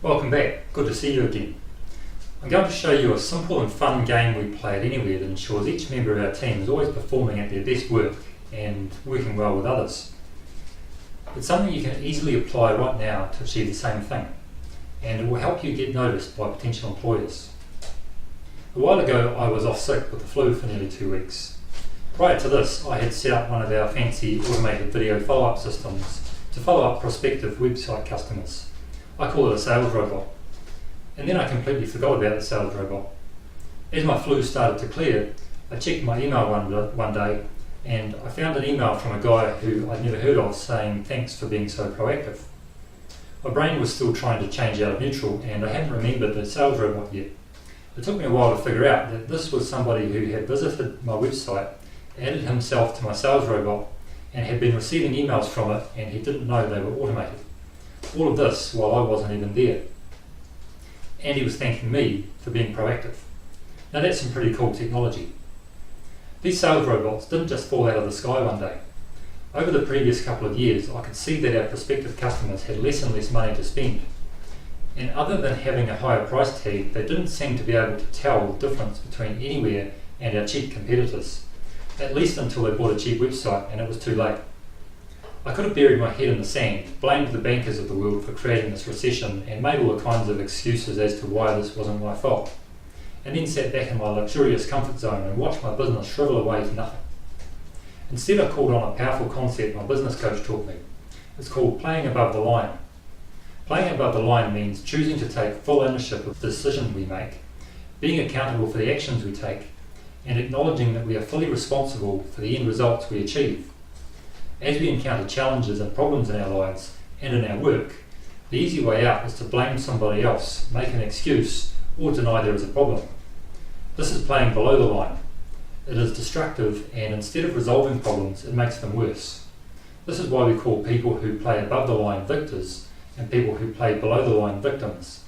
Welcome back, good to see you again. I'm going to show you a simple and fun game we play at Anyware that ensures each member of our team is always performing at their best work and working well with others. It's something you can easily apply right now to achieve the same thing, and it will help you get noticed by potential employers. A while ago I was off sick with the flu for nearly 2 weeks. Prior to this I had set up one of our fancy automated video follow-up systems to follow up prospective website customers. I call it a sales robot. And then I completely forgot about the sales robot. As my flu started to clear, I checked my email one day and I found an email from a guy who I'd never heard of saying thanks for being so proactive. My brain was still trying to change out of neutral and I hadn't remembered the sales robot yet. It took me a while to figure out that this was somebody who had visited my website, added himself to my sales robot and had been receiving emails from it, and he didn't know they were automated. All of this while I wasn't even there. And he was thanking me for being proactive. Now that's some pretty cool technology. These sales robots didn't just fall out of the sky one day. Over the previous couple of years, I could see that our prospective customers had less and less money to spend. And other than having a higher price tag, they didn't seem to be able to tell the difference between Anyware and our cheap competitors, at least until they bought a cheap website and it was too late. I could have buried my head in the sand, blamed the bankers of the world for creating this recession and made all kinds of excuses as to why this wasn't my fault, and then sat back in my luxurious comfort zone and watched my business shrivel away to nothing. Instead I called on a powerful concept my business coach taught me. It's called playing above the line. Playing above the line means choosing to take full ownership of the decision we make, being accountable for the actions we take, and acknowledging that we are fully responsible for the end results we achieve. As we encounter challenges and problems in our lives and in our work, the easy way out is to blame somebody else, make an excuse, or deny there is a problem. This is playing below the line. It is destructive, and instead of resolving problems, it makes them worse. This is why we call people who play above the line victors and people who play below the line victims.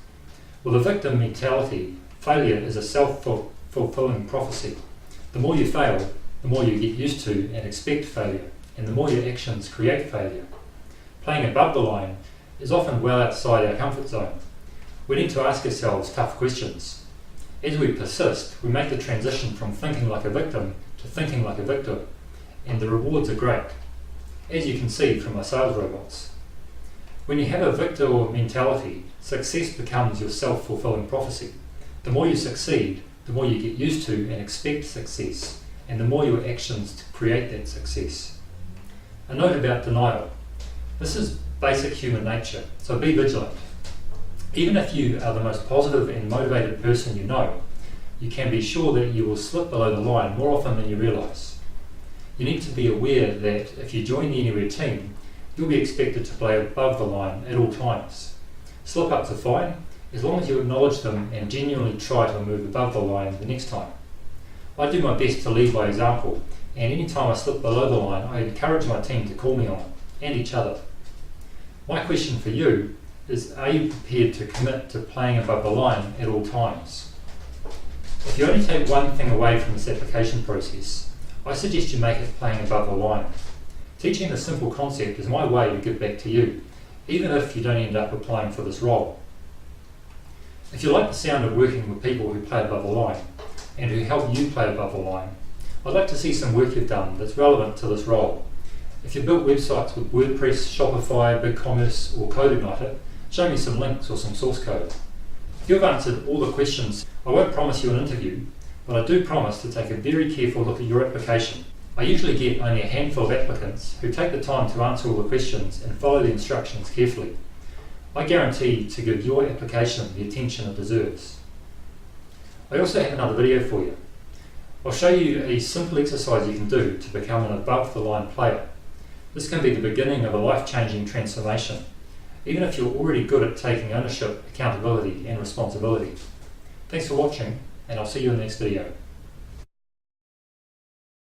With a victim mentality, failure is a self-fulfilling prophecy. The more you fail, the more you get used to and expect failure, and the more your actions create failure. Playing above the line is often well outside our comfort zone. We need to ask ourselves tough questions. As we persist, we make the transition from thinking like a victim to thinking like a victor, and the rewards are great, as you can see from my sales robots. When you have a victor mentality, success becomes your self-fulfilling prophecy. The more you succeed, the more you get used to and expect success, and the more your actions create that success. A note about denial. This is basic human nature, so be vigilant. Even if you are the most positive and motivated person you know, you can be sure that you will slip below the line more often than you realise. You need to be aware that if you join the Anyware team, you'll be expected to play above the line at all times. Slip-ups are fine, as long as you acknowledge them and genuinely try to move above the line the next time. I do my best to lead by example, and any time I slip below the line, I encourage my team to call me on it, and each other. My question for you is, are you prepared to commit to playing above the line at all times? If you only take one thing away from this application process, I suggest you make it playing above the line. Teaching this simple concept is my way to give back to you, even if you don't end up applying for this role. If you like the sound of working with people who play above the line, and who help you play above the line, I'd like to see some work you've done that's relevant to this role. If you've built websites with WordPress, Shopify, BigCommerce or CodeIgniter, show me some links or some source code. If you've answered all the questions, I won't promise you an interview, but I do promise to take a very careful look at your application. I usually get only a handful of applicants who take the time to answer all the questions and follow the instructions carefully. I guarantee to give your application the attention it deserves. I also have another video for you. I'll show you a simple exercise you can do to become an above-the-line player. This can be the beginning of a life-changing transformation, even if you're already good at taking ownership, accountability and responsibility. Thanks for watching, and I'll see you in the next video.